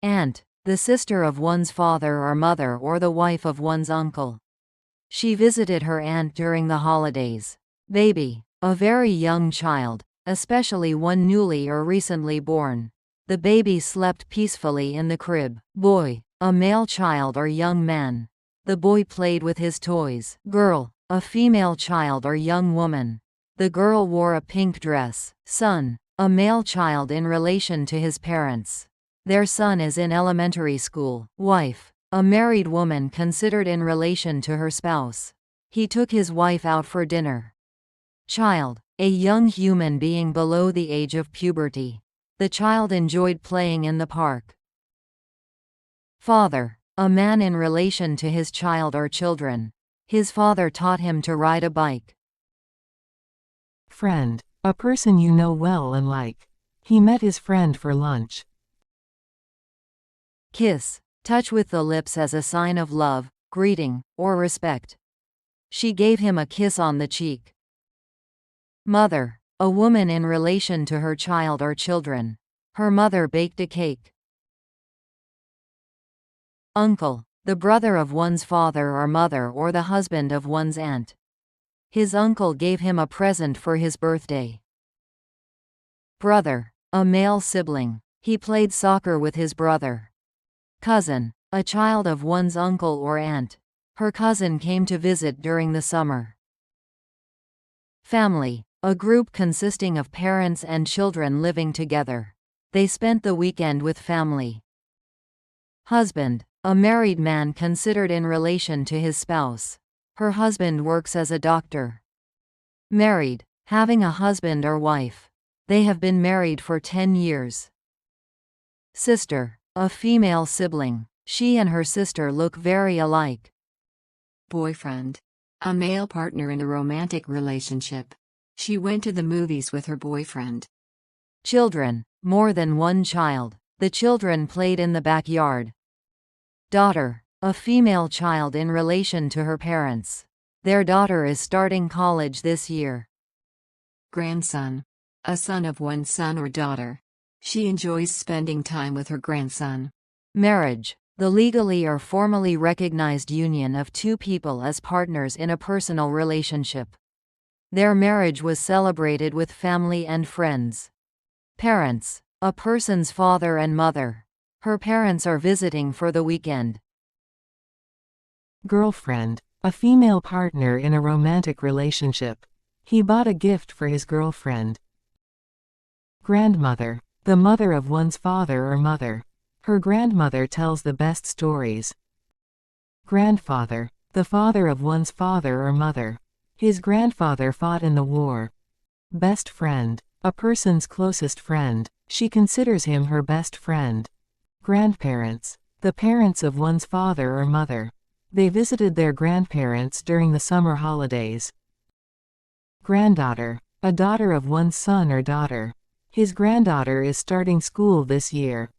Aunt, the sister of one's father or mother or the wife of one's uncle. She visited her aunt during the holidays. Baby, a very young child, especially one newly or recently born. The baby slept peacefully in the crib. Boy, a male child or young man. The boy played with his toys. Girl, a female child or young woman. The girl wore a pink dress. Son, a male child in relation to his parents. Their son is in elementary school. Wife, a married woman considered in relation to her spouse. He took his wife out for dinner. Child, a young human being below the age of puberty. The child enjoyed playing in the park. Father, a man in relation to his child or children. His father taught him to ride a bike. Friend, a person you know well and like. He met his friend for lunch. Kiss, touch with the lips as a sign of love, greeting, or respect. She gave him a kiss on the cheek. Mother, a woman in relation to her child or children. Her mother baked a cake. Uncle, the brother of one's father or mother or the husband of one's aunt. His uncle gave him a present for his birthday. Brother, a male sibling. He played soccer with his brother. Cousin, a child of one's uncle or aunt. Her cousin came to visit during the summer. Family, a group consisting of parents and children living together. They spent the weekend with family. Husband, a married man considered in relation to his spouse. Her husband works as a doctor. Married, having a husband or wife. They have been married for 10 years. Sister, a female sibling. She and her sister look very alike. Boyfriend, a male partner in a romantic relationship. She went to the movies with her boyfriend. Children, more than one child. The children played in the backyard. Daughter, a female child in relation to her parents. Their daughter is starting college this year. Grandson, a son of one's son or daughter. She enjoys spending time with her grandson. Marriage, the legally or formally recognized union of two people as partners in a personal relationship. Their marriage was celebrated with family and friends. Parents, a person's father and mother. Her parents are visiting for the weekend. Girlfriend, a female partner in a romantic relationship. He bought a gift for his girlfriend. Grandmother, the mother of one's father or mother. Her grandmother tells the best stories. Grandfather, the father of one's father or mother. His grandfather fought in the war. Best friend, a person's closest friend. She considers him her best friend. Grandparents, the parents of one's father or mother. They visited their grandparents during the summer holidays. Granddaughter, a daughter of one's son or daughter. His granddaughter is starting school this year.